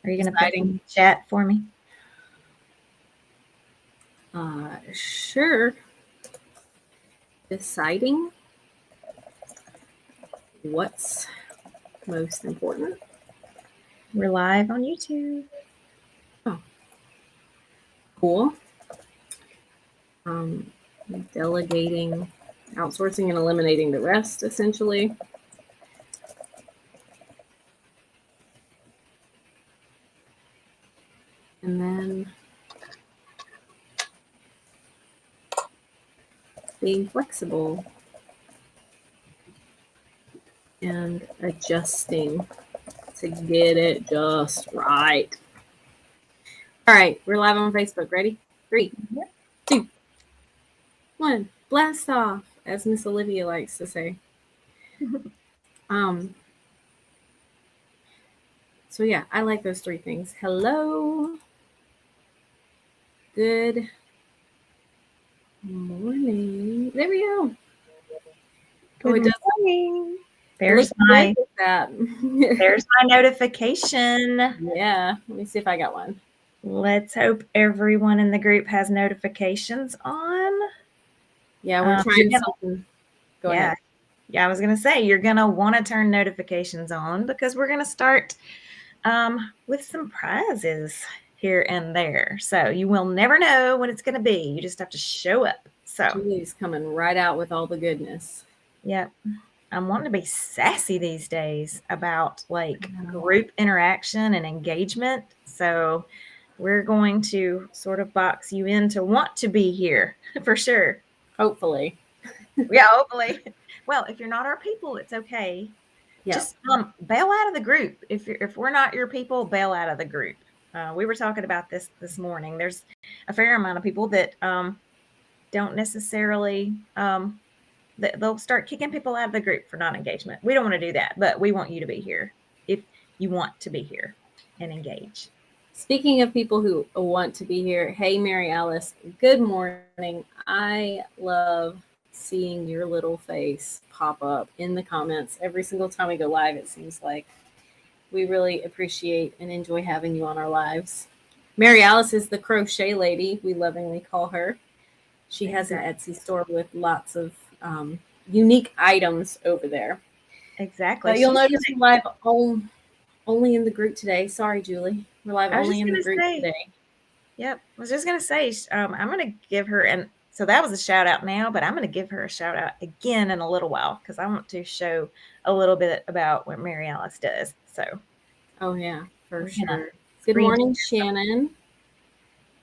Are you going to put in chat for me? Sure. Deciding what's most important. We're live on YouTube. Oh, cool. Delegating, outsourcing, and eliminating the rest, essentially. And then being flexible and adjusting to get it just right. All right, we're live on Facebook. Ready? 3, 2, 1. Blast off, as Miss Olivia likes to say. So yeah, I like those 3 things. Hello. Good morning. There we go. Good morning. There's my notification. Yeah, let me see if I got one. Let's hope everyone in the group has notifications on. Yeah, we're trying something. Go ahead. Yeah, I was going to say, you're going to want to turn notifications on because we're going to start with some prizes here and there. So you will never know when it's going to be. You just have to show up. So Julie's coming right out with all the goodness. Yep. I'm wanting to be sassy these days about like group interaction and engagement. So we're going to sort of box you in to want to be here for sure. Hopefully. Yeah, hopefully. Well, if you're not our people, it's okay. Yeah. Just bail out of the group. If we're not your people, bail out of the group. We were talking about this morning. There's a fair amount of people that don't necessarily they'll start kicking people out of the group for non-engagement. We don't want to do that, but we want you to be here if you want to be here and engage. Speaking of people who want to be here, hey, Mary Alice, good morning. I love seeing your little face pop up in the comments every single time we go live. It seems like we really appreciate and enjoy having you on our lives. Mary Alice is the crochet lady, we lovingly call her. She has an Etsy store with lots of unique items over there. Exactly. But you'll notice we're live only in the group today. Sorry, Julie. We're live only in the group today. Yep. I was just going to say, I'm going to give her, and so that was a shout out now, but I'm going to give her a shout out again in a little while because I want to show a little bit about what Mary Alice does. So. Oh, yeah, for sure. Good morning, Shannon.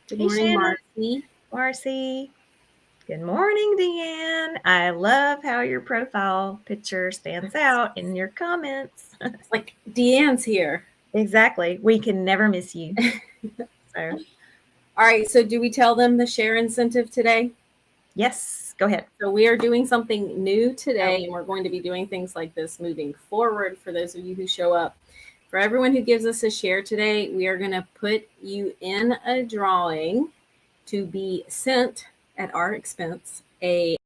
Good morning, Marcy. Marcy. Good morning, Deanne. I love how your profile picture stands out in your comments. It's like Deanne's here. Exactly. We can never miss you. So. All right. So do we tell them the share incentive today? Yes. Go ahead. So we are doing something new today, and we're going to be doing things like this moving forward for those of you who show up. For everyone who gives us a share today, we are going to put you in a drawing to be sent at our expense a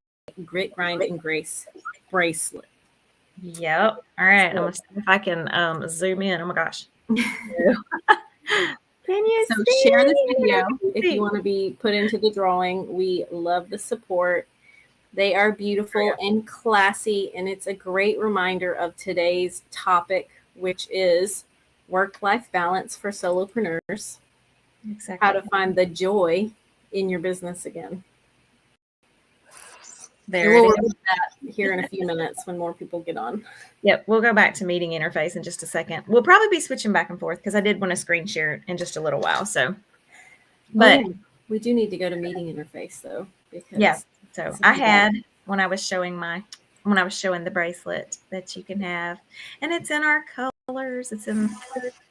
Grit, Grind, and Grace bracelet. Yep. All right. I'm going to see if I can zoom in. Oh my gosh. Can you share this video if you want to be put into the drawing. We love the support. They are beautiful and classy, and it's a great reminder of today's topic, which is work-life balance for solopreneurs. Exactly. How to find the joy in your business again. There we'll repeat that here in a few minutes when more people get on. Yep, we'll go back to meeting interface in just a second. We'll probably be switching back and forth because I did want to screen share in just a little while. So, but we do need to go to meeting interface though. Because so I had when I was showing the bracelet that you can have, and it's in our colors. It's in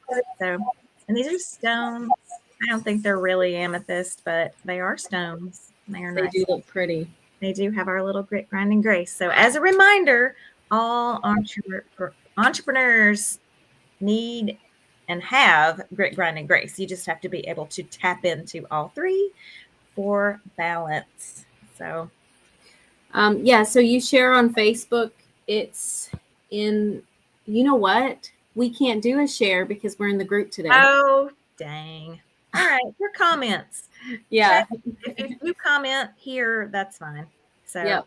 and these are stones. I don't think they're really amethyst, but they are stones. They do look pretty. They do have our little grit, grind, and grace. So as a reminder, all entrepreneurs need and have grit, grind, and grace. You just have to be able to tap into all 3 for balance. So, so you share on Facebook. It's in, you know what? we can't do a share because we're in the group today. Oh, dang. All right. Your comments. Yeah. If you comment here, that's fine. So Yep.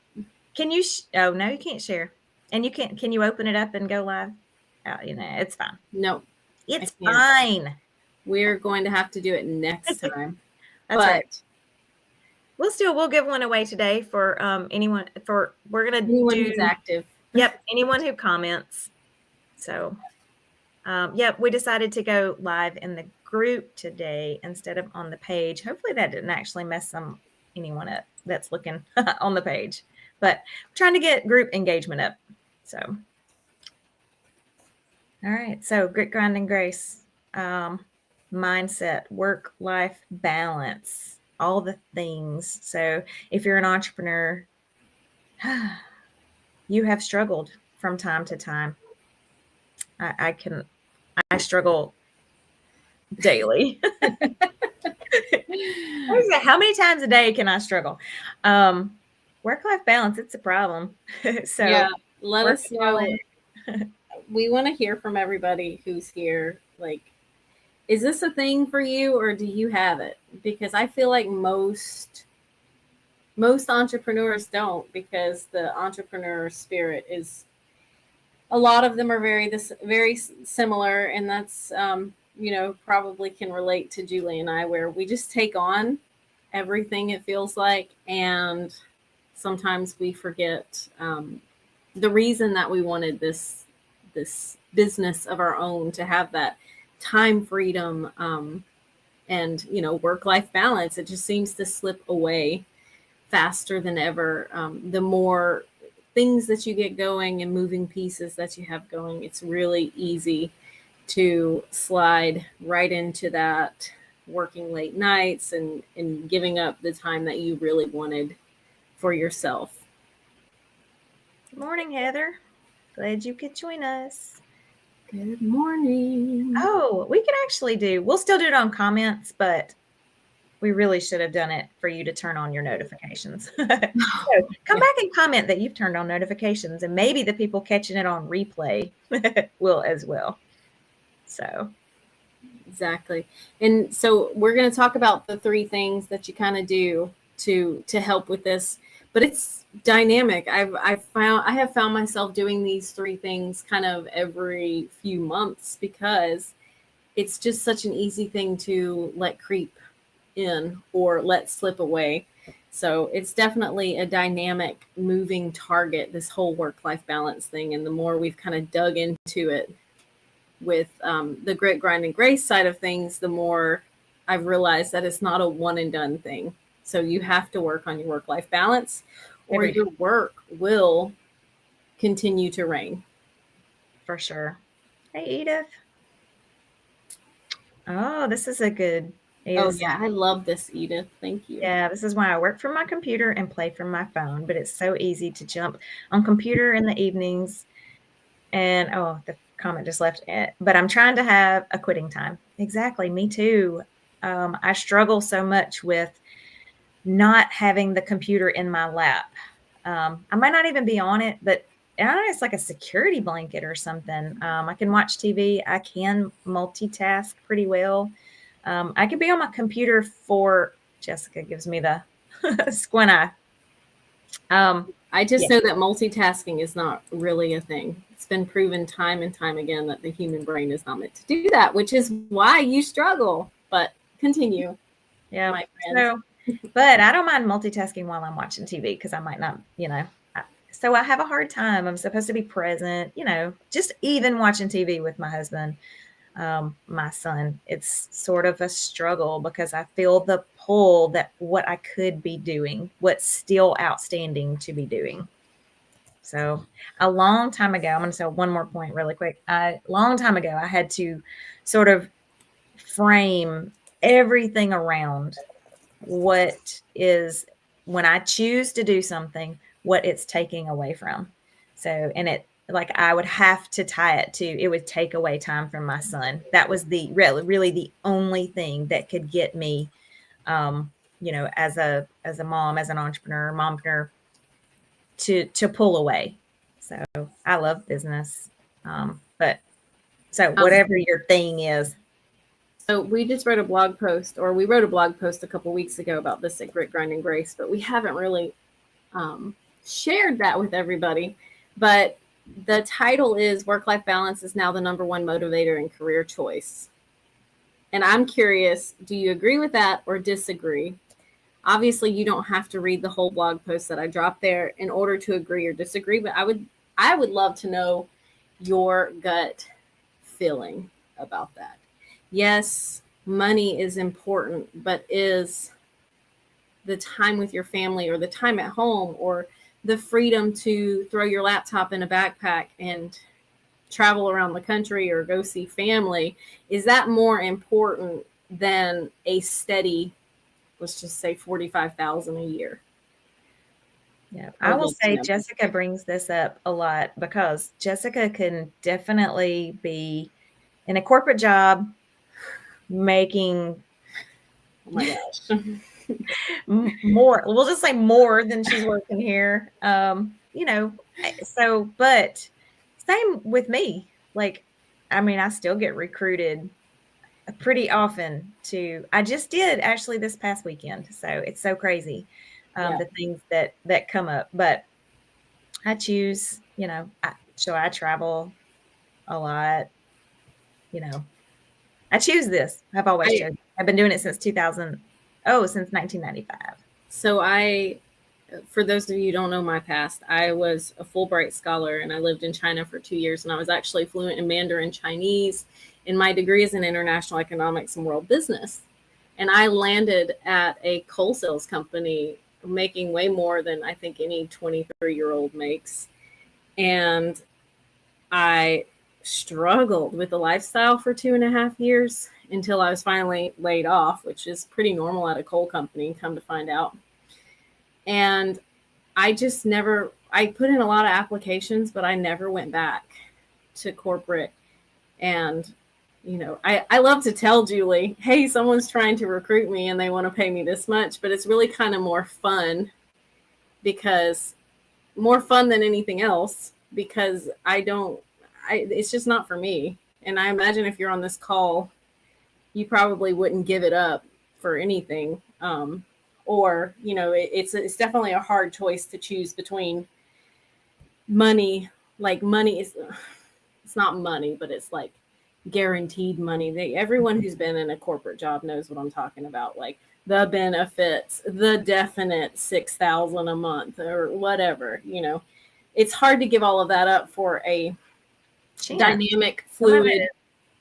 can you, oh, no, you can't share. And can you open it up and go live? It's fine. No. It's fine. We're going to have to do it next time. That's right. We'll give one away today for anyone who's active. Yep, anyone who comments. So yep, we decided to go live in the group today instead of on the page. Hopefully that didn't actually mess anyone up that's looking on the page. But we're trying to get group engagement up. So all right. So grit, grind, and grace. Mindset, work-life balance, all the things. So if you're an entrepreneur, you have struggled from time to time. I struggle daily. How many times a day can I struggle? Work-life balance, it's a problem. So yeah, let us know. We want to hear from everybody who's here. Like, is this a thing for you, or do you have it? Because I feel like most entrepreneurs don't, because the entrepreneur spirit is, a lot of them are very similar, and that's probably can relate to Julie and I, where we just take on everything, it feels like, and sometimes we forget the reason that we wanted this business of our own, to have that time freedom and work-life balance. It just seems to slip away faster than ever. The more things that you get going and moving pieces that you have going, it's really easy to slide right into that working late nights and giving up the time that you really wanted for yourself. Good morning, Heather. Glad you could join us. Good morning. Oh, we could actually we'll still do it on comments, but we really should have done it for you to turn on your notifications. So come back and comment that you've turned on notifications, and maybe the people catching it on replay will as well. So exactly. And so we're going to talk about the 3 things that you kind of do to help with this, but it's dynamic. I have found myself doing these 3 things kind of every few months, because it's just such an easy thing to let creep in or let slip away. So it's definitely a dynamic moving target, this whole work-life balance thing. And the more we've kind of dug into it with the grit, grind, and grace side of things, the more I've realized that it's not a one and done thing. So you have to work on your work-life balance, or your work will continue to reign. For sure. Hey, Edith. Oh, this is a good. Oh, yeah. I love this, Edith. Thank you. Yeah, this is why I work from my computer and play from my phone, but it's so easy to jump on computer in the evenings. And, the comment just left it. But I'm trying to have a quitting time. Exactly. Me too. I struggle so much with not having the computer in my lap. I might not even be on it, but I don't know, it's like a security blanket or something. I can watch TV. I can multitask pretty well. I could be on my computer for, Jessica gives me the squint eye. I just know that multitasking is not really a thing. It's been proven time and time again that the human brain is not meant to do that, which is why you struggle. But continue. Yeah. My friend. But I don't mind multitasking while I'm watching TV, because I might not, so I have a hard time. I'm supposed to be present, just even watching TV with my husband, my son. It's sort of a struggle, because I feel the pull that what I could be doing, what's still outstanding to be doing. So a long time ago, I'm going to say one more point really quick. A long time ago, I had to sort of frame everything around what is, when I choose to do something, what it's taking away from. So, and I would have to tie it to, it would take away time from my son. That was really the only thing that could get me, as a mom, as an entrepreneur, mompreneur, to pull away. So I love business. But So whatever your thing is. So we just wrote a blog post, or we wrote a blog post a couple weeks ago about this at Grit, Grind, and Grace, but we haven't really shared that with everybody. But the title is Work-Life Balance is Now the Number One Motivator and Career Choice. And I'm curious, do you agree with that or disagree? Obviously, you don't have to read the whole blog post that I dropped there in order to agree or disagree, but I would love to know your gut feeling about that. Yes, money is important, but is the time with your family or the time at home or the freedom to throw your laptop in a backpack and travel around the country or go see family, is that more important than a steady, let's just say $45,000 a year? Yeah, I will say Jessica brings this up a lot because Jessica can definitely be in a corporate job making, oh my gosh, more, we'll just say more than she's working here. So, but same with me. Like, I mean, I still get recruited pretty often I just did actually this past weekend. So it's so crazy. The things that come up, but I choose, I travel a lot, I choose this. I've always chosen. I've been doing it since 1995. So for those of you who don't know my past, I was a Fulbright scholar and I lived in China for 2 years, and I was actually fluent in Mandarin Chinese, and my degree is in international economics and world business. And I landed at a coal sales company making way more than I think any 23-year-old makes. And I struggled with the lifestyle for 2.5 years until I was finally laid off, which is pretty normal at a coal company, come to find out. And I put in a lot of applications, but I never went back to corporate. And, I love to tell Julie, hey, someone's trying to recruit me and they want to pay me this much, but it's really kind of more fun than anything else, because it's just not for me. And I imagine if you're on this call, you probably wouldn't give it up for anything. It's definitely a hard choice to choose between money. Like money it's not money, but it's like guaranteed money. Everyone who's been in a corporate job knows what I'm talking about. Like the benefits, the definite $6,000 a month or whatever, it's hard to give all of that up for a dynamic, fluid,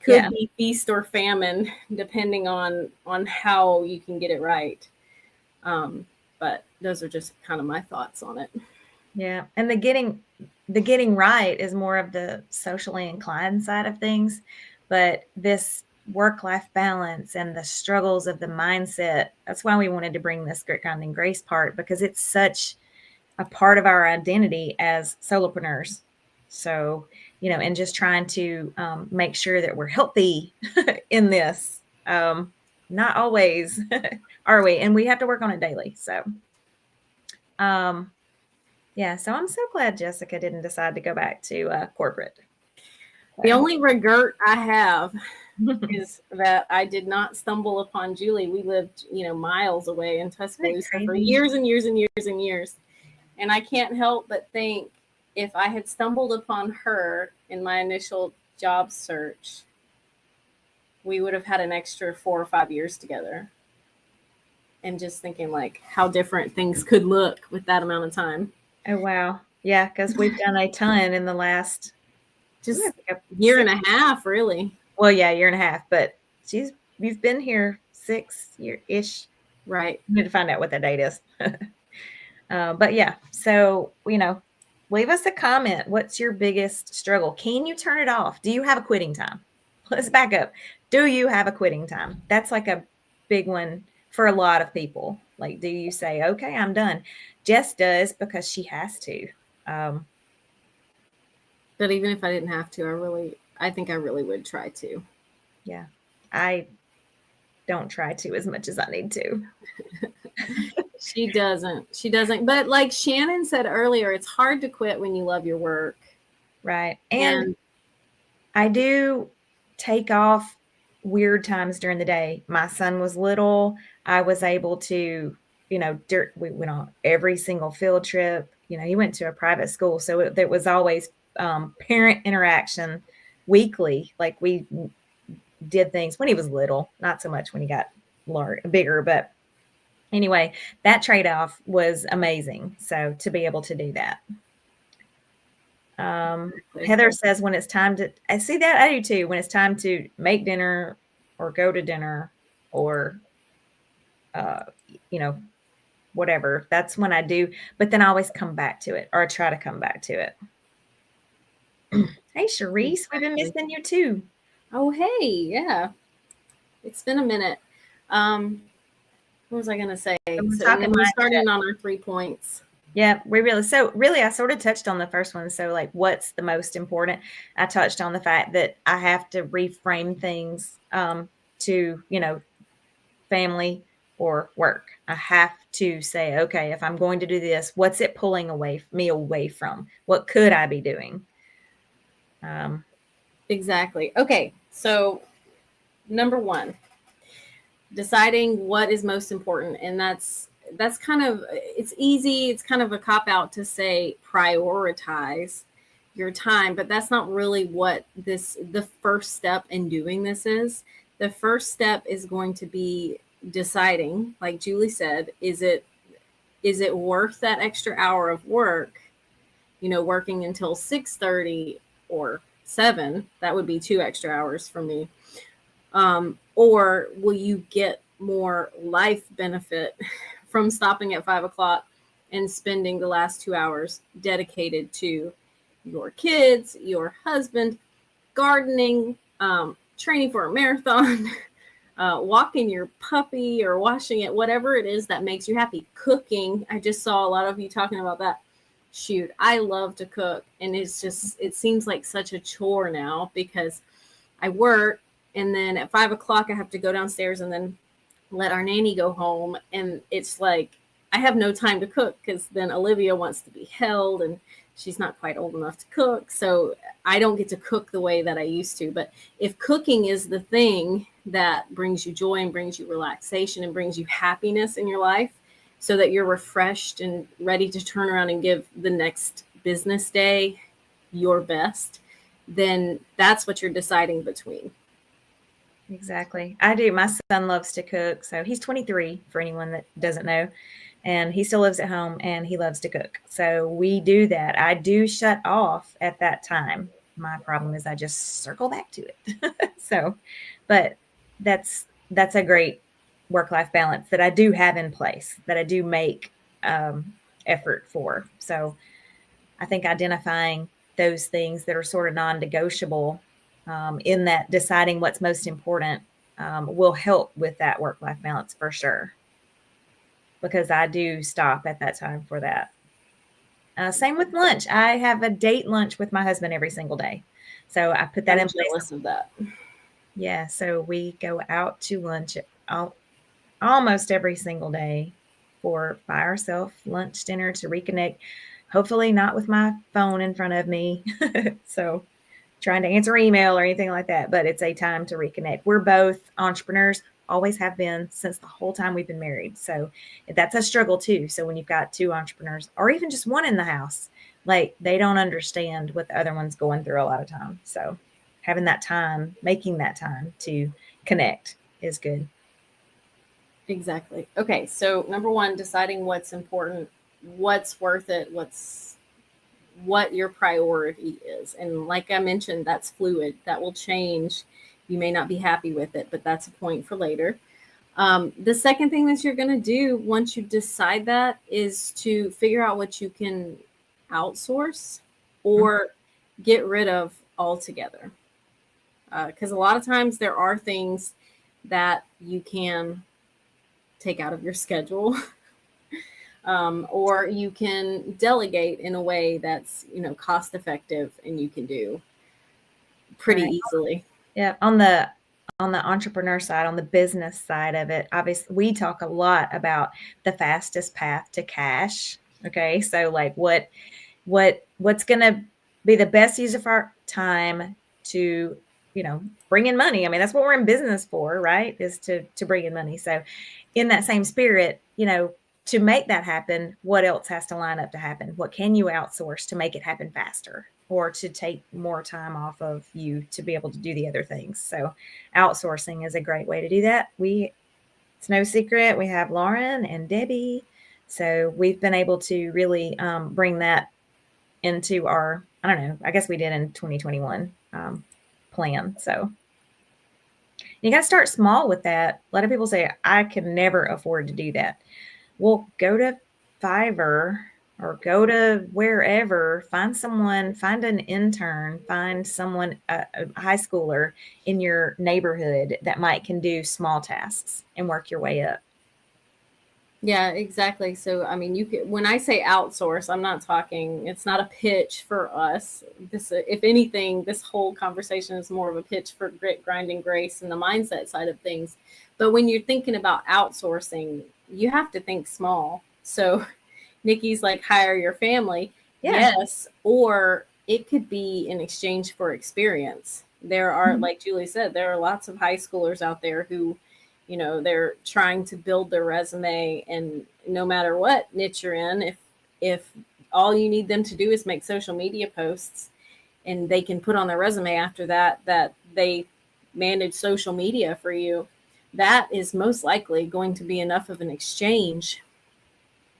could be feast or famine, depending on how you can get it right. But those are just kind of my thoughts on it. Yeah. And the getting right is more of the socially inclined side of things. But this work-life balance and the struggles of the mindset, that's why we wanted to bring this Grit, Grind, and Grace part, because it's such a part of our identity as solopreneurs. So, and just trying to make sure that we're healthy in this. Not always are we, and we have to work on it daily. So, so I'm so glad Jessica didn't decide to go back to corporate. The only regret I have is that I did not stumble upon Julie. We lived, miles away in Tuscaloosa for years and years and years and years. And I can't help but think, if I had stumbled upon her in my initial job search, we would have had an extra 4 or 5 years together. And just thinking like how different things could look with that amount of time. Oh, wow. Yeah, because we've done a ton in the last just a year and a half, really. Well, yeah, year and a half, but you've been here 6 year-ish. Right. We need to find out what that date is. But yeah, so, leave us a comment. What's your biggest struggle? Can you turn it off? Do you have a quitting time? Let's back up. Do you have a quitting time? That's like a big one for a lot of people. Like, do you say, okay, I'm done? Jess does, because she has to. But even if I didn't have to, I think I really would try to. Yeah. I don't try to as much as I need to. She doesn't. But like Shannon said earlier, it's hard to quit when you love your work. Right. And I do take off weird times during the day. My son was little. I was able to, we went on every single field trip. He went to a private school. So there was always parent interaction weekly. Like we did things when he was little, not so much when he got bigger. But anyway, that trade-off was amazing. So to be able to do that. Heather says when it's time to, I see that I do too, when it's time to make dinner or go to dinner or, whatever, that's when I do, but then I always come back to it or I try to come back to it. Hey, Sharice, we've been missing you too. Oh, hey. Yeah. It's been a minute. What was I going to say? So we're starting on our 3 points. Yeah, really, I sort of touched on the first one. So like, what's the most important? I touched on the fact that I have to reframe things to, family or work. I have to say, okay, if I'm going to do this, what's it pulling me away from? What could I be doing? Exactly. Okay. So number 1, deciding what is most important. And that's kind of, it's easy. It's kind of a cop out to say prioritize your time, but that's not really what the first step in doing this is. The first step is going to be deciding, like Julie said, is it worth that extra hour of work, working until 6:30 or 7, that would be 2 extra hours for me. Or will you get more life benefit from stopping at 5 o'clock and spending the last 2 hours dedicated to your kids, your husband, gardening, training for a marathon, walking your puppy or washing it, whatever it is that makes you happy. Cooking. I just saw a lot of you talking about that. Shoot, I love to cook. And it seems like such a chore now because I work and then at 5 o'clock I have to go downstairs and then let our nanny go home. And it's like, I have no time to cook because then Olivia wants to be held and she's not quite old enough to cook. So I don't get to cook the way that I used to. But if cooking is the thing that brings you joy and brings you relaxation and brings you happiness in your life so that you're refreshed and ready to turn around and give the next business day your best, then that's what you're deciding between. Exactly. I do. My son loves to cook. So he's 23 for anyone that doesn't know. And he still lives at home and he loves to cook. So we do that. I do shut off at that time. My problem is I just circle back to it. But that's a great work-life balance that I do have in place, that I do make effort for. So I think identifying those things that are sort of non-negotiable in that deciding what's most important will help with that work-life balance for sure. Because I do stop at that time for that. Same with lunch. I have a date lunch with my husband every single day. So I put that in place. Jealous of that. Yeah. So we go out to lunch almost every single day by ourselves, lunch, dinner, to reconnect. Hopefully not with my phone in front of me. So trying to answer email or anything like that, but it's a time to reconnect. We're both entrepreneurs, always have been since the whole time we've been married. So that's a struggle too. So when you've got 2 entrepreneurs or even just one in the house, like they don't understand what the other one's going through a lot of time. So having that time, making that time to connect is good. Exactly. Okay. So number 1, deciding what's important, what's worth it, what your priority is. And like I mentioned, that's fluid. That will change. You may not be happy with it, but that's a point for later. The second thing that you're going to do once you decide that is to figure out what you can outsource or get rid of altogether. Because a lot of times there are things that you can take out of your schedule. Or you can delegate in a way that's, cost effective and you can do pretty easily. Yeah. On the entrepreneur side, on the business side of it, obviously we talk a lot about the fastest path to cash. Okay. So like what's going to be the best use of our time to bring in money. I mean, that's what we're in business for, right? Is to bring in money. So in that same spirit, to make that happen, what else has to line up to happen? What can you outsource to make it happen faster, or to take more time off of you to be able to do the other things? So outsourcing is a great way to do that. It's no secret, we have Lauren and Debbie. So we've been able to really bring that into our, I don't know, I guess we did in 2021 plan. So you got to start small with that. A lot of people say, I can never afford to do that. Well, go to Fiverr or go to wherever, find an intern, find someone, a high schooler in your neighborhood that can do small tasks and work your way up. Yeah, exactly. So, I mean, when I say outsource, I'm not talking, it's not a pitch for us. If anything, this whole conversation is more of a pitch for grit, grind, and grace and the mindset side of things. But when you're thinking about outsourcing, you have to think small. So Nikki's like, hire your family. Yeah. Yes. Or it could be in exchange for experience. There are, like Julie said, there are lots of high schoolers out there who, they're trying to build their resume, and no matter what niche you're in, if all you need them to do is make social media posts, and they can put on their resume after that they manage social media for you, that is most likely going to be enough of an exchange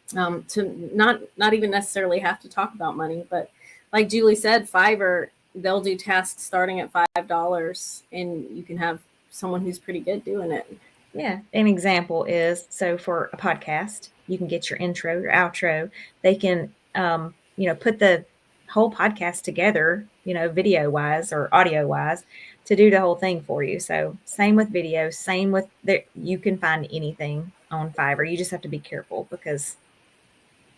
to not even necessarily have to talk about money. But like Julie said, Fiverr, they'll do tasks starting at $5, and you can have someone who's pretty good doing it. Yeah. An example is, so for a podcast, you can get your intro, your outro. They can, put the whole podcast together, video wise or audio wise, to do the whole thing for you. So same with video, same with you can find anything on Fiverr. You just have to be careful, because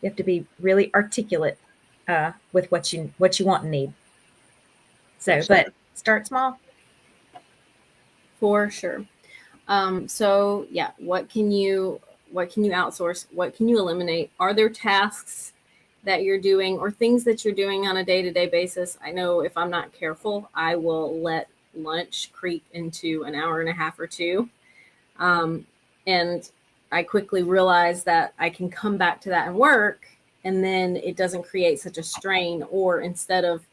you have to be really articulate with what you want and need. So, sure. But start small. For sure. So yeah, what can you outsource? What can you eliminate? Are there tasks that you're doing or things that you're doing on a day-to-day basis? I know if I'm not careful, I will let lunch creep into an hour and a half or two. And I quickly realize that I can come back to that and work, and then it doesn't create such a strain. Or instead of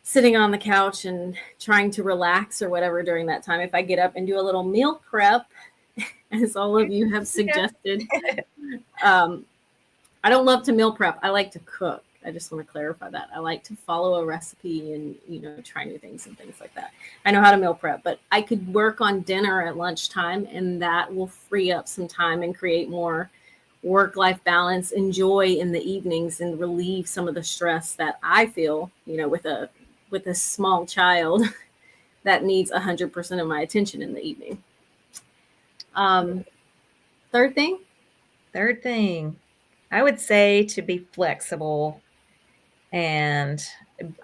sitting on the couch and trying to relax or whatever during that time, if I get up and do a little meal prep, as all of you have suggested, I don't love to meal prep. I like to cook. I just want to clarify that. I like to follow a recipe and, try new things and things like that. I know how to meal prep, but I could work on dinner at lunchtime, and that will free up some time and create more work-life balance and joy in the evenings, and relieve some of the stress that I feel, with a small child that needs 100% of my attention in the evening. Third thing, I would say to be flexible, and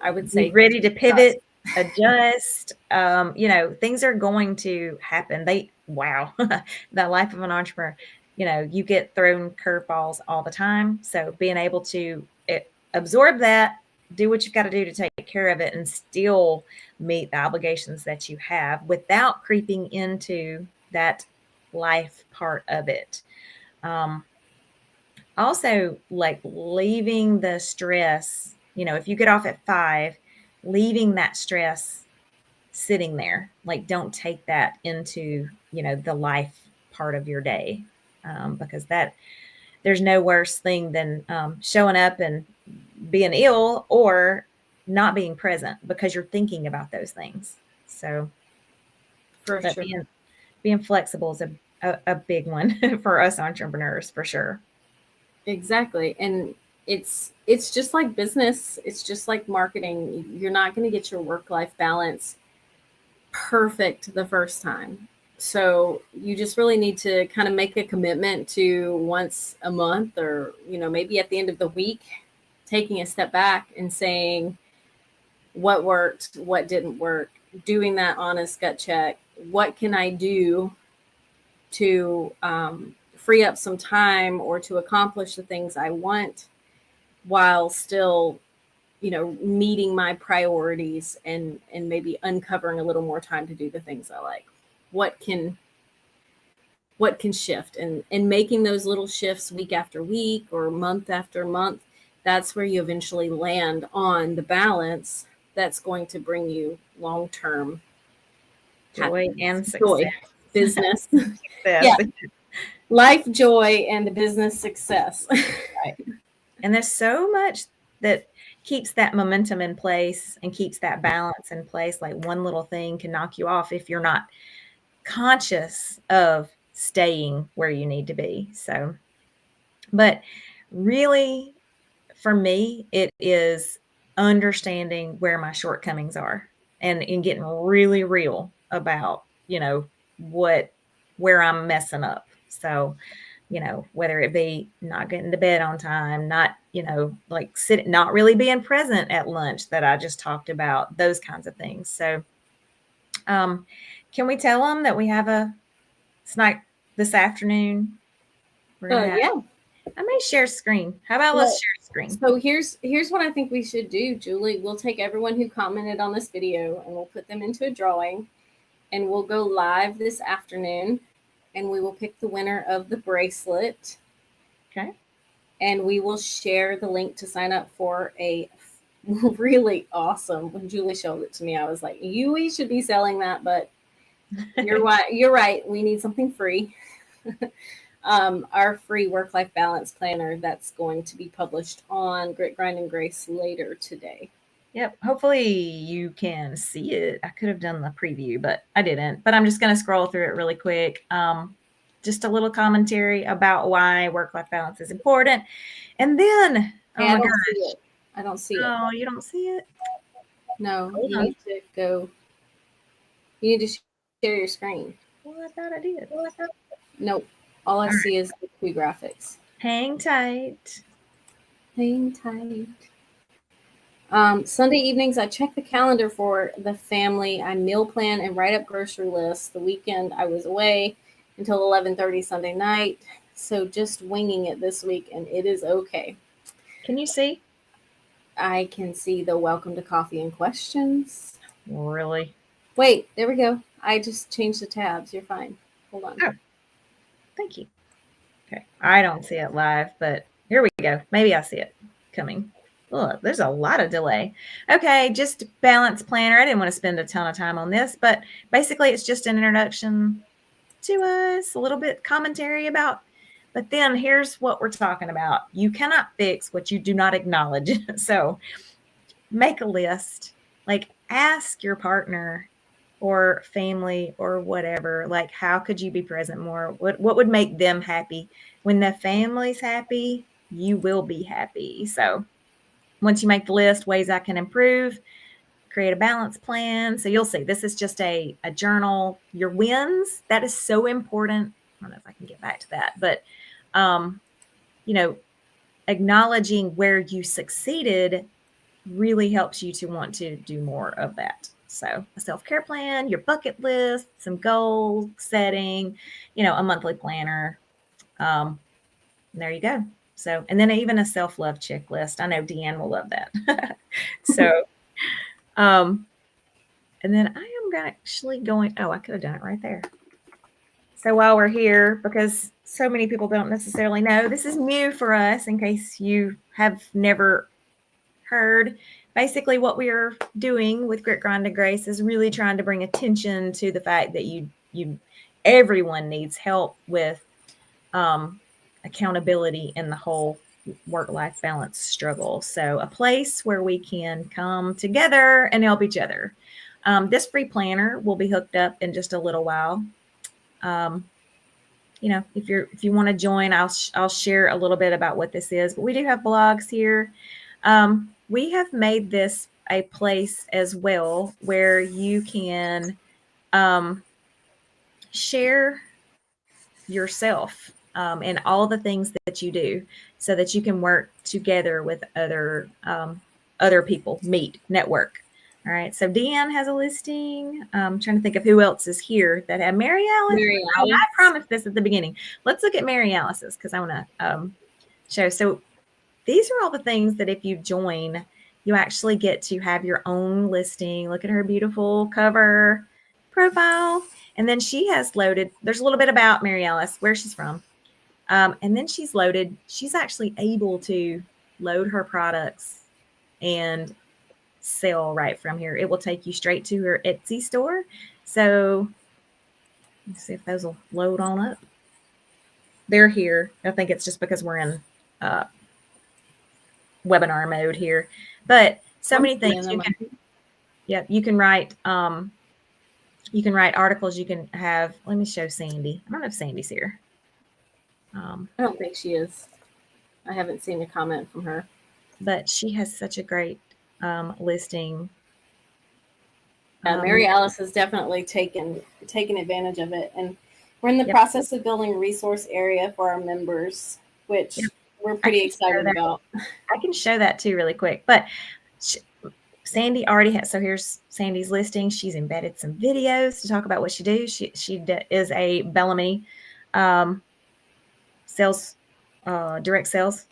I would say be ready to pivot, adjust. Things are going to happen. The life of an entrepreneur, you get thrown curveballs all the time. So being able to absorb that, do what you've got to do to take care of it, and still meet the obligations that you have without creeping into that life part of it. Also, like leaving the stress, if you get off at 5, leaving that stress sitting there, like don't take that into, the life part of your day, because there's no worse thing than showing up and being ill or not being present because you're thinking about those things. So for sure. Being flexible is a big one for us entrepreneurs, for sure. Exactly. And it's just like business. It's just like marketing. You're not going to get your work-life balance perfect the first time. So you just really need to kind of make a commitment to once a month, or, maybe at the end of the week, taking a step back and saying what worked, what didn't work, doing that honest gut check. What can I do to free up some time or to accomplish the things I want while still meeting my priorities and maybe uncovering a little more time to do the things I like. What can shift, and making those little shifts week after week or month after month. That's where you eventually land on the balance that's going to bring you long-term joy and success. Joy, business, success. Yeah, life joy and business success. Right. And there's so much that keeps that momentum in place and keeps that balance in place. Like one little thing can knock you off if you're not conscious of staying where you need to be. So, but really, for me, it is understanding where my shortcomings are and getting really real about, where I'm messing up. So, whether it be not getting to bed on time, not, not really being present at lunch that I just talked about, those kinds of things. So, can we tell them that we have a snack this afternoon? We're going to have, Yeah. I may share screen. How about let's share screen? So here's what I think we should do, Julie. We'll take everyone who commented on this video and we'll put them into a drawing, and we'll go live this afternoon, and we will pick the winner of the bracelet. Okay. And we will share the link to sign up for a really awesome. When Julie showed it to me, I was like, we should be selling that, but you're right. You're right. We need something free. Our free work-life balance planner that's going to be published on Grit, Grind, and Grace later today. Yep. Hopefully you can see it. I could have done the preview, but I didn't. But I'm just going to scroll through it really quick. Just a little commentary about why work-life balance is important. And then, I don't see it. Oh, you don't see it? No, you need to go. You need to share your screen. Well, I thought I did. Nope. All I see is the two graphics. Hang tight. Hang tight. Sunday evenings, I check the calendar for the family. I meal plan and write up grocery lists. The weekend, I was away until 11:30 Sunday night. So just winging it this week, and it is okay. Can you see? I can see the welcome to coffee and questions. Really? Wait, there we go. I just changed the tabs. You're fine. Hold on. Oh, thank you. Okay. I don't see it live, but here we go. Maybe I see it coming. Look, there's a lot of delay. Okay, just balance planner. I didn't want to spend a ton of time on this, but basically it's just an introduction to us, a little bit commentary about, but then here's what we're talking about. You cannot fix what you do not acknowledge. So make a list, like ask your partner or family or whatever, like, how could you be present more? What would make them happy? When the family's happy, you will be happy. So once you make the list, ways I can improve, create a balance plan. So you'll see, this is just a journal, your wins. That is so important. I don't know if I can get back to that, but, acknowledging where you succeeded really helps you to want to do more of that. So a self-care plan, your bucket list, some goal setting, a monthly planner. There you go. So, and then even a self-love checklist. I know Deanne will love that. So, and then I am actually going, I could have done it right there. So while we're here, because so many people don't necessarily know, this is new for us in case you have never heard. Basically what we are doing with Grit, Grind, and Grace is really trying to bring attention to the fact that everyone needs help with accountability in the whole work-life balance struggle. So a place where we can come together and help each other. This free planner will be hooked up in just a little while. If you want to join, I'll share a little bit about what this is, but we do have blogs here. We have made this a place as well where you can share yourself and all the things that you do so that you can work together with other people, meet, network. All right. So Deanne has a listing. I'm trying to think of who else is here that have Mary Alice. I promised this at the beginning. Let's look at Mary Alice's because I want to show. So these are all the things that if you join, you actually get to have your own listing. Look at her beautiful cover profile. And then she has loaded, there's a little bit about Mary Alice, where she's from. And then she's actually able to load her products and sell right from here. It will take you straight to her Etsy store. So let's see if those will load on up. They're here. I think it's just because we're in webinar mode here, but so many things you can, you can write articles. You can have, let me show Sandy. I don't know if Sandy's here. I don't think she is. I haven't seen a comment from her, but she has such a great listing. Mary Alice has definitely taken advantage of it, and we're in the process of building a resource area for our members, which we're pretty excited about. I can show that too really quick, but Sandy already has, so here's Sandy's listing. She's embedded some videos to talk about what she does. She is a Bellamy sales, direct sales.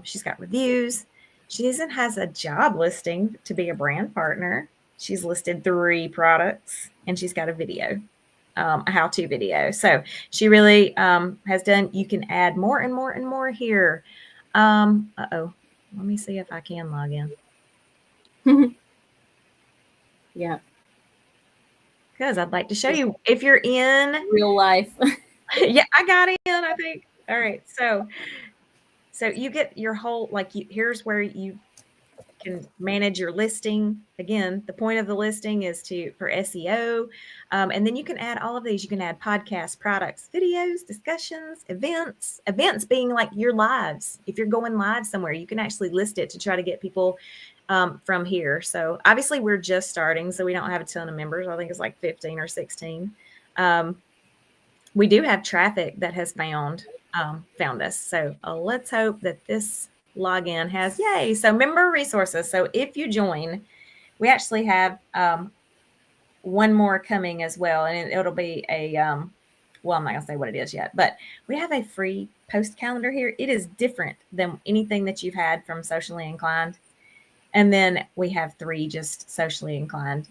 She's got reviews. She even has a job listing to be a brand partner. She's listed 3 products, and she's got a video, a how-to video. So she really has done, you can add more and more and more here. Let me see if I can log in. Yeah. Because I'd like to show you if you're in real life. Yeah, I got in, I think. All right. So you get your whole, here's where you can manage your listing. Again, the point of the listing is for SEO. And then you can add all of these. You can add podcasts, products, videos, discussions, events being like your lives. If you're going live somewhere, you can actually list it to try to get people from here. So obviously we're just starting, so we don't have a ton of members. I think it's like 15 or 16. We do have traffic that has found us. So let's hope that this login has, yay. So member resources. So if you join, we actually have one more coming as well. And it'll be a, well, I'm not gonna say what it is yet, but we have a free post calendar here. It is different than anything that you've had from Socially Inclined. And then we have 3 just socially inclined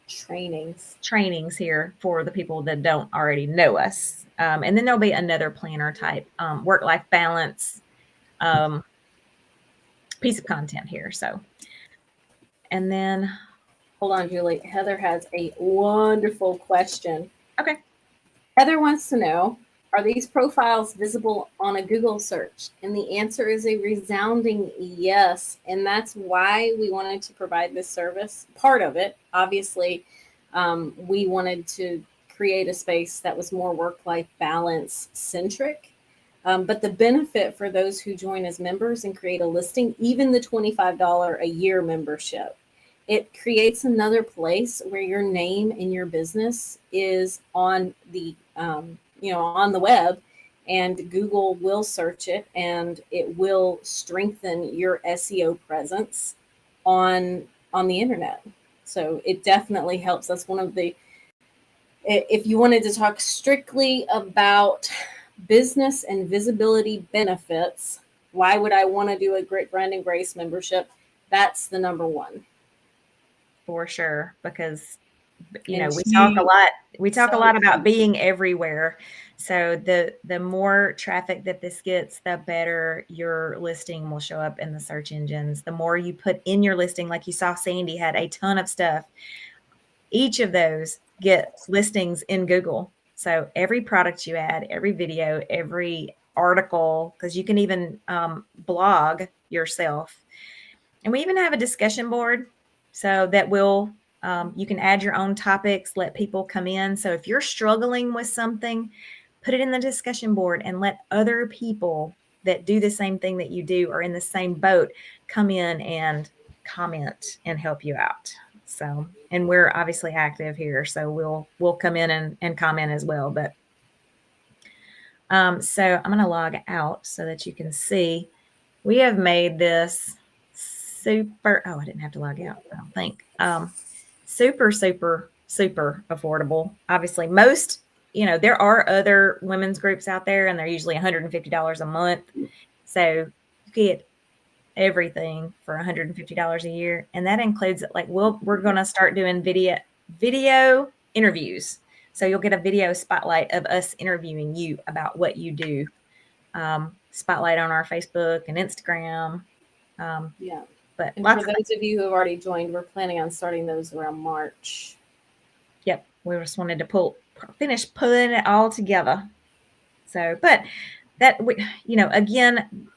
trainings here for the people that don't already know us. And then there'll be another planner type work-life balance piece of content here. So, and then hold on, Julie. Heather has a wonderful question. Okay. Heather wants to know, are these profiles visible on a Google search? And the answer is a resounding yes. And that's why we wanted to provide this service. Part of it, obviously, we wanted to create a space that was more work-life balance centric. But the benefit for those who join as members and create a listing, even the $25 a year membership, it creates another place where your name and your business is on the on the web, and Google will search it, and it will strengthen your SEO presence on the internet. So it definitely helps. That's one of the, if you wanted to talk strictly about business and visibility benefits, why would I want to do a Great Brand and Grace membership? That's the number one. For sure, because we talk a lot about being everywhere. So the more traffic that this gets, the better your listing will show up in the search engines. The more you put in your listing, like you saw Sandy had a ton of stuff. Each of those gets listings in Google. So every product you add, every video, every article, because you can even blog yourself. And we even have a discussion board so that you can add your own topics, let people come in. So if you're struggling with something, put it in the discussion board and let other people that do the same thing that you do or in the same boat come in and comment and help you out. So, and we're obviously active here, so we'll come in and comment as well. But so I'm going to log out so that you can see we have made this super. Oh, I didn't have to log out, I don't think. Super, super, super affordable. Obviously, most, there are other women's groups out there, and they're usually $150 a month. So you get everything for $150 a year. And that includes like, we're going to start doing video interviews. So you'll get a video spotlight of us interviewing you about what you do. Spotlight on our Facebook and Instagram. Yeah. But And for those of you who have already joined, we're planning on starting those around March. Yep. We just wanted to finish pulling it all together. So, but that, again,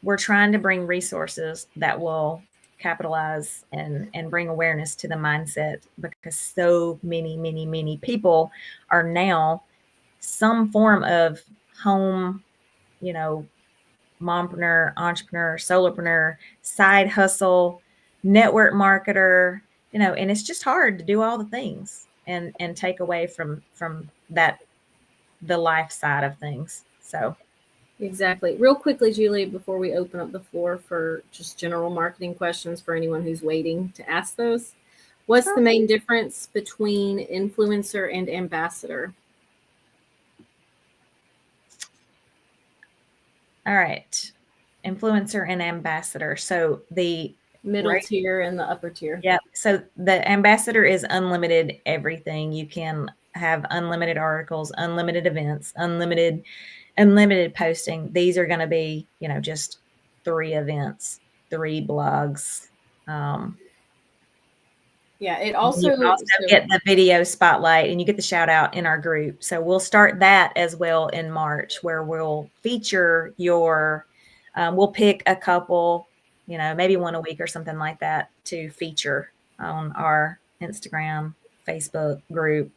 we're trying to bring resources that will capitalize and bring awareness to the mindset, because so many people are now some form of home, mompreneur, entrepreneur, solopreneur, side hustle, network marketer, and it's just hard to do all the things and take away from that, the life side of things. So exactly. Real quickly, Julie, before we open up the floor for just general marketing questions for anyone who's waiting to ask those, what's the main difference between influencer and ambassador? All right. Influencer and ambassador. So the middle tier and the upper tier. Yeah. So the ambassador is unlimited everything. You can have unlimited articles, unlimited events, unlimited posting. These are going to be, just 3 events, 3 blogs. Yeah, it also, you also get the video spotlight and you get the shout out in our group. So we'll start that as well in March, where we'll feature we'll pick a couple, maybe one a week or something like that to feature on our Instagram, Facebook group.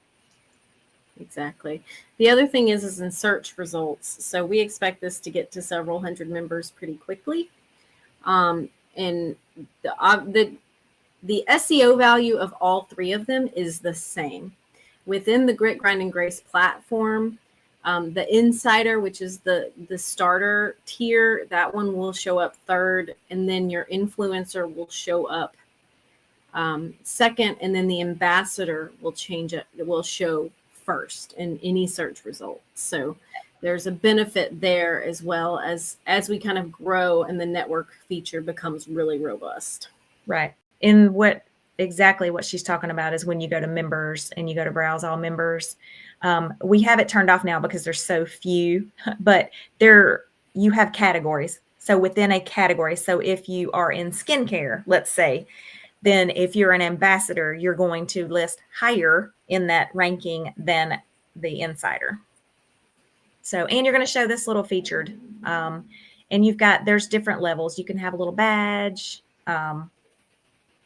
Exactly. The other thing is in search results. So we expect this to get to several hundred members pretty quickly. And the SEO value of all 3 of them is the same. Within the Grit, Grind, and Grace platform, the Insider, which is the starter tier, that one will show up 3rd, and then your influencer will show up 2nd, and then the ambassador will show 1st in any search results. So there's a benefit there, as well as we kind of grow and the network feature becomes really robust. Right. And exactly what she's talking about is when you go to members and you go to browse all members. We have it turned off now because there's so few, but you have categories. So within a category, so if you are in skincare, let's say, then if you're an ambassador, you're going to list higher in that ranking than the insider. So, and you're going to show this little featured, and there's different levels. You can have a little badge,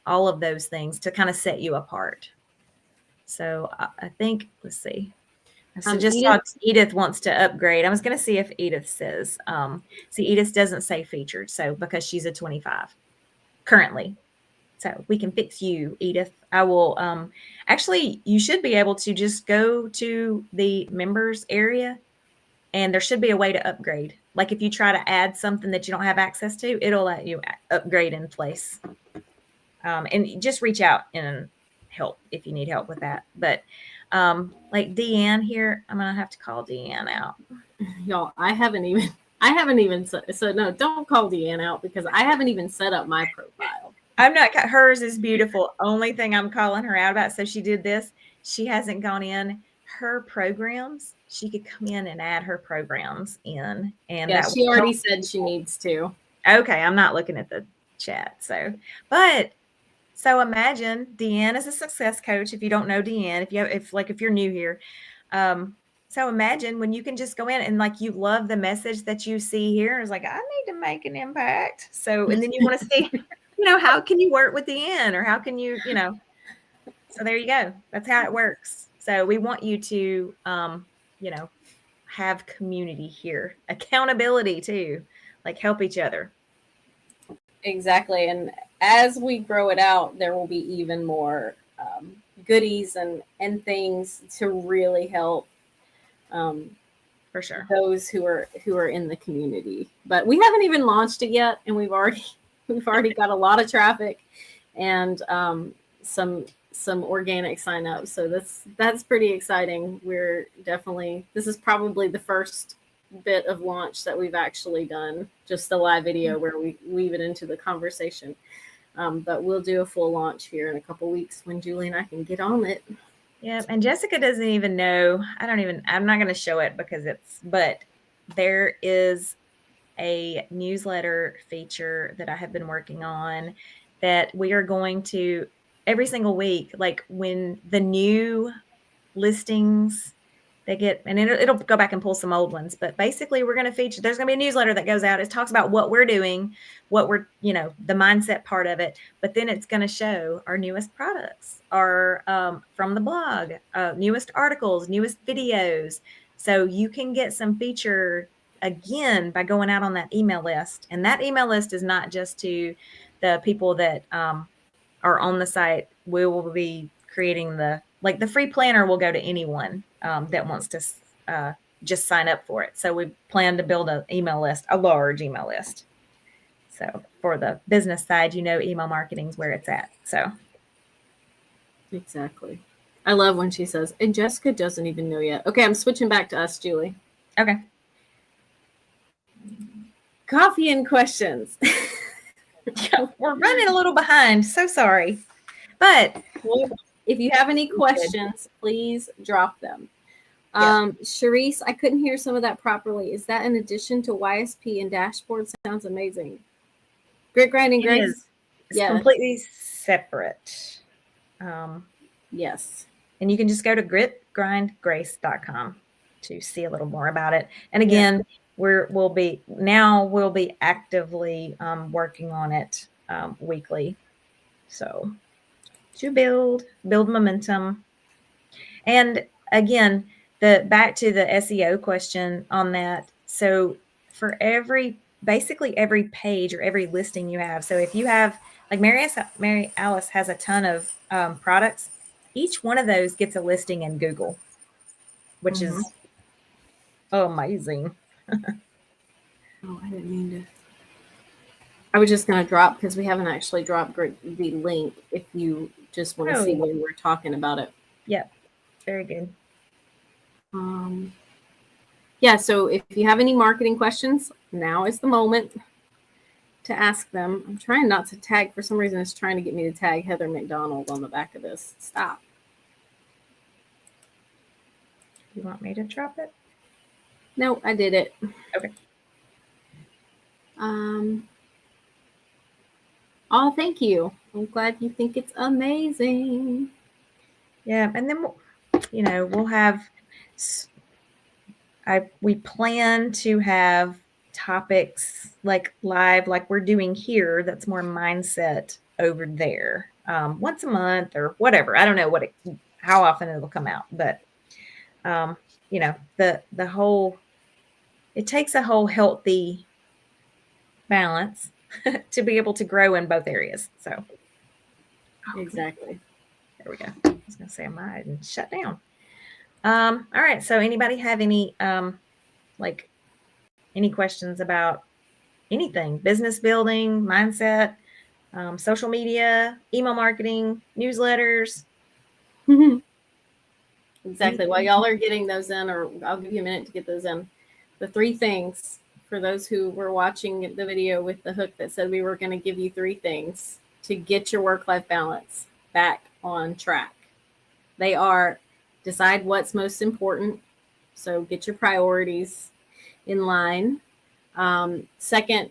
all of those things to kind of set you apart. So I think, let's see. So Edith wants to upgrade. I was going to see if Edith says, Edith doesn't say featured. So because she's a 25 currently. So we can fix you, Edith. I will, actually, you should be able to just go to the members area and there should be a way to upgrade. Like if you try to add something that you don't have access to, it'll let you upgrade in place. And just reach out and help if you need help with that. But like Deanne here, I'm going to have to call Deanne out. Y'all, I haven't even, so no, don't call Deanne out because I haven't even set up my profile. I'm not, hers is beautiful. Only thing I'm calling her out about. So she did this. She hasn't gone in her programs. She could come in and add her programs in. And yeah, she already said she needs to. Okay. I'm not looking at the chat. So imagine Deanne is a success coach. If you don't know Deanne, if you're new here, so imagine when you can just go in and like, you love the message that you see here. It's like, I need to make an impact. So, and then you want to see, how can you work with Deanne or how can you, so there you go. That's how it works. So we want you to, have community here, accountability too, like help each other. Exactly. And as we grow it out, there will be even more goodies and things to really help for sure those who are in the community. But we haven't even launched it yet, and we've already got a lot of traffic and some organic signups. So that's pretty exciting. We're definitely, this is probably the first bit of launch that we've actually done, just the live video where we weave it into the conversation. But we'll do a full launch here in a couple weeks when Julie and I can get on it. Yeah, and Jessica doesn't even know. I'm not going to show it but there is a newsletter feature that I have been working on that we are going to every single week, like when the new listings they get, and it'll go back and pull some old ones, but basically we're going to feature, there's going to be a newsletter that goes out. It talks about what we're doing, what we're, the mindset part of it, but then it's going to show our newest products, our from the blog, newest articles, newest videos. So you can get some feature again by going out on that email list. And that email list is not just to the people that are on the site. We will be creating the free planner will go to anyone that wants to just sign up for it. So we plan to build an email list, a large email list. So for the business side, email marketing is where it's at. So exactly. I love when she says, and Jessica doesn't even know yet. Okay, I'm switching back to us, Julie. Okay. Coffee and questions. We're running a little behind. So sorry. But if you have any questions, please drop them. Yeah. Charisse, I couldn't hear some of that properly. Is that in addition to YSP and dashboard? Sounds amazing. Grit grinding grace? It's completely separate. Yes. And you can just go to gritgrindgrace.com to see a little more about it. And again, we'll be actively working on it weekly. So to build momentum. And again, back to the SEO question on that. So for basically every page or every listing you have. So if you have, like Mary Alice has a ton of products, each one of those gets a listing in Google, which is amazing. Oh, I didn't mean to. I was just going to drop, because we haven't actually dropped the link if you just want to see when we're talking about it. Yep. Very good. Yeah, so if you have any marketing questions, now is the moment to ask them. I'm trying not to tag. For some reason, it's trying to get me to tag Heather McDonald on the back of this. Stop. You want me to drop it? No, I did it. Okay. Oh, thank you. I'm glad you think it's amazing. Yeah, and then we'll have. We plan to have topics like live, like we're doing here. That's more mindset over there, once a month or whatever. I don't know how often it'll come out, but the whole. It takes a whole healthy balance to be able to grow in both areas. So exactly. There we go. I was going to say I might and shut down. All right. So anybody have any any questions about anything? Business building, mindset, social media, email marketing, newsletters. Exactly. While y'all are getting those in, or I'll give you a minute to get those in. The 3 things, for those who were watching the video with the hook that said we were going to give you 3 things to get your work-life balance back on track. They are: decide what's most important. So get your priorities in line. Second,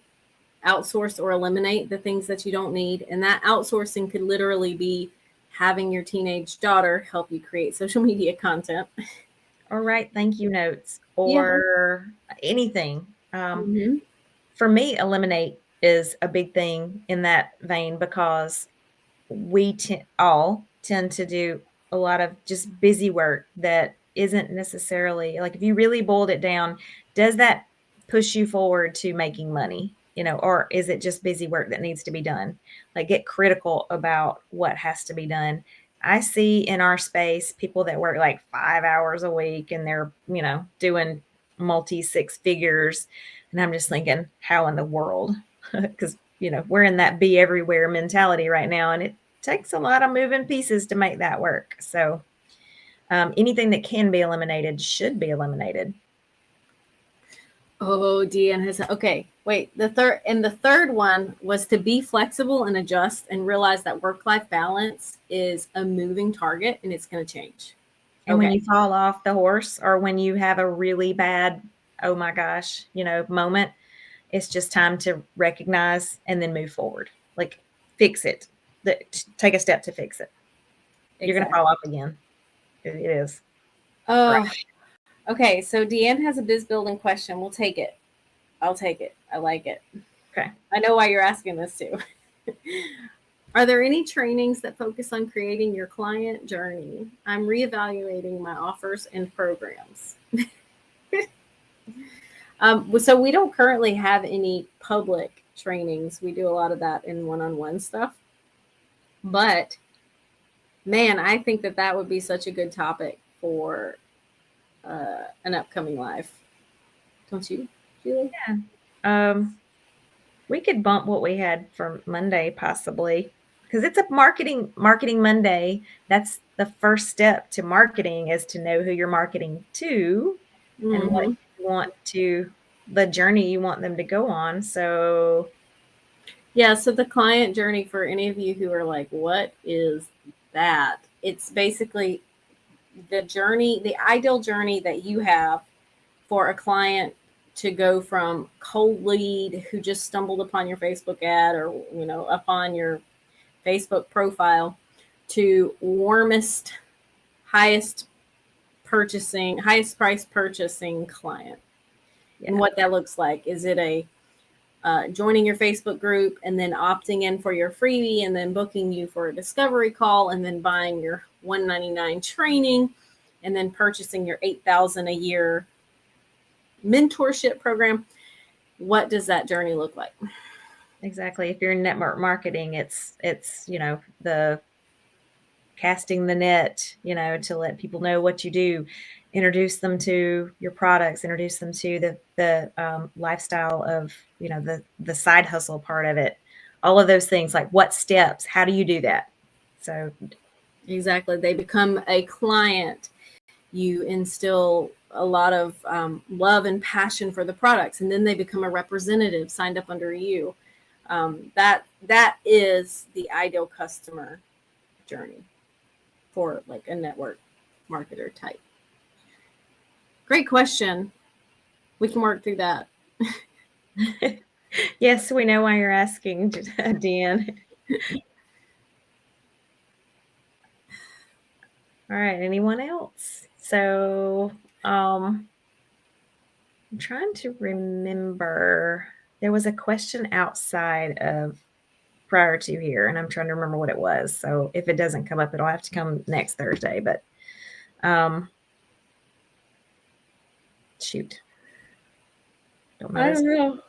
outsource or eliminate the things that you don't need. And that outsourcing could literally be having your teenage daughter help you create social media content. Or write thank you notes or anything. For me, eliminate is a big thing in that vein, because we all tend to do a lot of just busy work that isn't necessarily, like, if you really boiled it down, does that push you forward to making money, or is it just busy work that needs to be done? Like, get critical about what has to be done. I see in our space people that work like 5 hours a week and they're, doing multi 6 figures. And I'm just thinking, how in the world? Because, we're in that be everywhere mentality right now. And it takes a lot of moving pieces to make that work. So anything that can be eliminated should be eliminated. Oh, Deanne has, okay, wait, the third one was to be flexible and adjust and realize that work-life balance is a moving target and it's going to change. And when you fall off the horse, or when you have a really bad, oh my gosh, moment, it's just time to recognize and then move forward. Like, fix it. Take a step to fix it. Exactly. You're going to fall off again. It is. Oh, right. Okay. So Deanne has a biz building question. We'll take it. I'll take it. I like it. Okay. I know why you're asking this too. Are there any trainings that focus on creating your client journey? I'm reevaluating my offers and programs. So we don't currently have any public trainings. We do a lot of that in one-on-one stuff. But man, I think that would be such a good topic for an upcoming live. Don't you, Julie? Yeah. We could bump what we had for Monday, possibly, because it's a marketing Monday. That's the first step to marketing, is to know who you're marketing to and what you want to, the journey you want them to go on. So yeah, so the client journey, for any of you who are like, what is that? It's basically the journey, the ideal journey that you have for a client to go from cold lead who just stumbled upon your Facebook ad or, upon your Facebook profile, to warmest, highest price purchasing client. Yeah. And what that looks like. Is it a joining your Facebook group and then opting in for your freebie and then booking you for a discovery call and then buying your $199 training and then purchasing your $8,000 a year mentorship program? What does that journey look like? Exactly. If you're in network marketing, it's the casting the net, to let people know what you do, introduce them to your products, introduce them to the lifestyle of, the side hustle part of it, all of those things. Like, what steps, how do you do that? So exactly. They become a client. You instill a lot of love and passion for the products, and then they become a representative signed up under you. That is the ideal customer journey for like a network marketer type. Great question. We can work through that. Yes, we know why you're asking, Deanne. All right, anyone else? So I'm trying to remember. There was a question outside of prior to here, and I'm trying to remember what it was. So if it doesn't come up, it'll have to come next Thursday. But shoot, I don't know.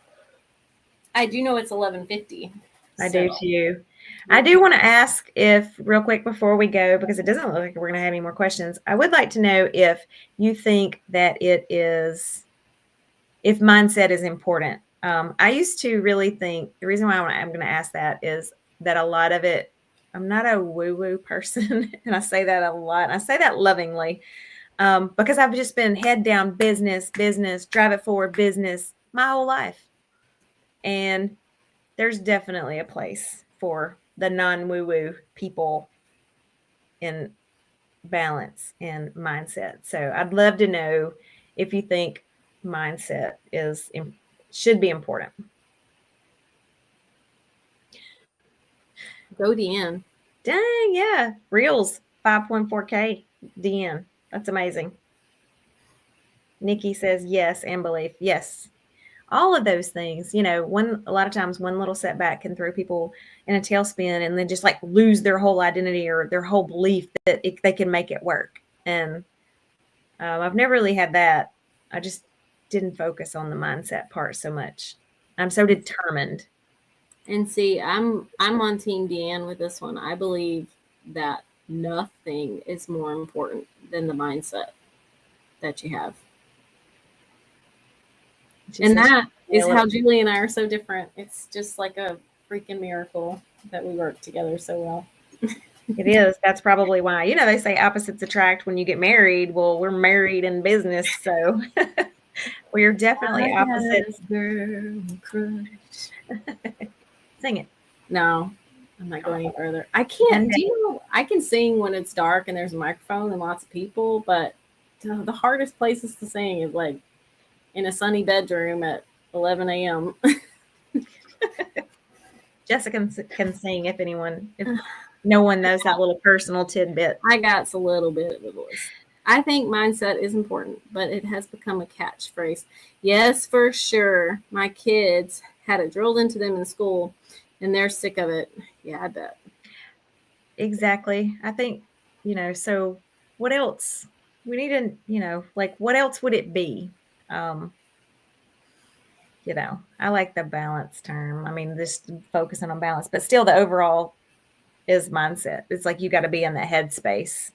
I do know it's 11:50. I do too. I do want to ask, if real quick before we go, because it doesn't look like we're going to have any more questions, I would like to know if you think that if mindset is important. I used to really think, the reason why I'm going to ask that is that a lot of it, I'm not a woo-woo person, and I say that a lot, and I say that lovingly, because I've just been head down business, drive it forward business my whole life. And there's definitely a place for the non-woo-woo people in balance and mindset. So I'd love to know if you think mindset should be important. Go DN. Dang, yeah. Reels 5.4K DN. That's amazing. Nikki says yes, and belief. Yes. All of those things, a lot of times one little setback can throw people in a tailspin and then just like lose their whole identity or their whole belief that they can make it work. And I've never really had that. I just didn't focus on the mindset part so much. I'm so determined. And see, I'm on Team Deanne with this one. I believe that nothing is more important than the mindset that you have. And that is how Julie and I are so different. It's just like a freaking miracle that we work together so well. It is. That's probably why, they say opposites attract when you get married. Well, we're married in business. So Well, you're definitely I got opposite. a girl crush. Sing it. No, I'm not going any further. I can't. Do you know? I can sing when it's dark and there's a microphone and lots of people, but the hardest places to sing is like in a sunny bedroom at 11 a.m. Jessica can sing if no one knows that little personal tidbit. I got a little bit of a voice. I think mindset is important, but it has become a catchphrase. Yes, for sure. My kids had it drilled into them in school, and they're sick of it. Yeah, I bet. Exactly. I think, so what else? We need to, what else would it be? I like the balance term. I mean, just focusing on balance, but still the overall is mindset. It's like you got to be in the headspace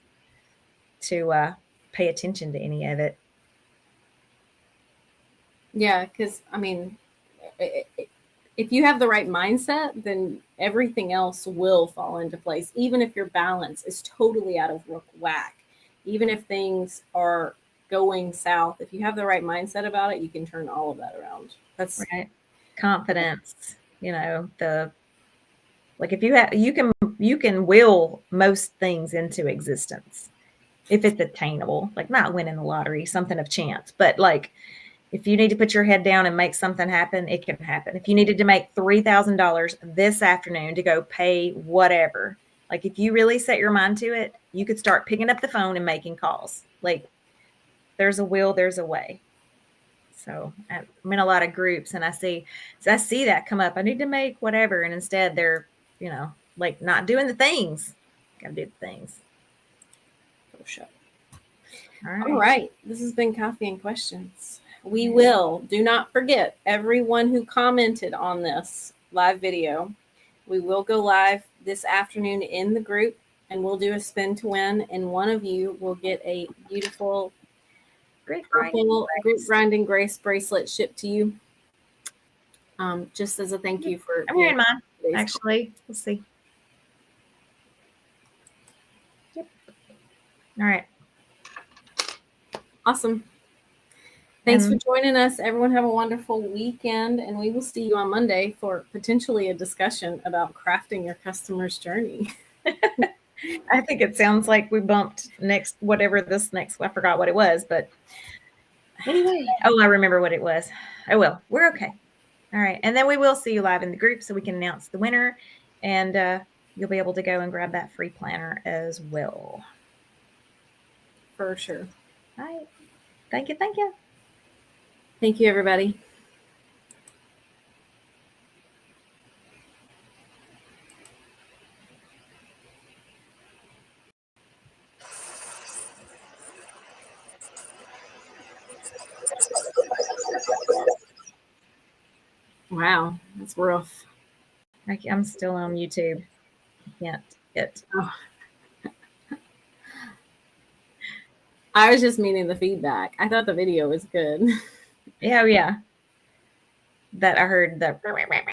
to pay attention to any of it. Yeah, because I mean, if you have the right mindset, then everything else will fall into place. Even if your balance is totally out of whack, even if things are going south, if you have the right mindset about it, you can turn all of that around. That's right. Confidence. If you can will most things into existence if it's attainable, like not winning the lottery, something of chance, but like if you need to put your head down and make something happen, it can happen. If you needed to make $3,000 this afternoon to go pay whatever, like if you really set your mind to it, you could start picking up the phone and making calls. Like there's a will, there's a way. So I'm in a lot of groups and I see that come up. I need to make whatever. And instead they're, like not doing the things. Gotta do the things. for sure. All right. This has been Coffee and Questions. We will, do not forget, everyone who commented on this live video, we will go live this afternoon in the group and we'll do a spin to win. And one of you will get a beautiful Great purple group grinding grace bracelet shipped to you. Just as a thank you for. I'm wearing mine, actually. We'll see. Yep. All right. Awesome. Thanks for joining us. Everyone have a wonderful weekend, and we will see you on Monday for potentially a discussion about crafting your customer's journey. I think it sounds like we bumped I forgot what it was, but anyway. Oh, I remember what it was. Oh, well, we're okay. All right. And then we will see you live in the group so we can announce the winner, and you'll be able to go and grab that free planner as well. For sure. All right. Thank you. Thank you. Thank you, everybody. Wow, that's rough. I'm still on YouTube. Can't hit. Oh. I was just meaning the feedback. I thought the video was good. Yeah, that I heard the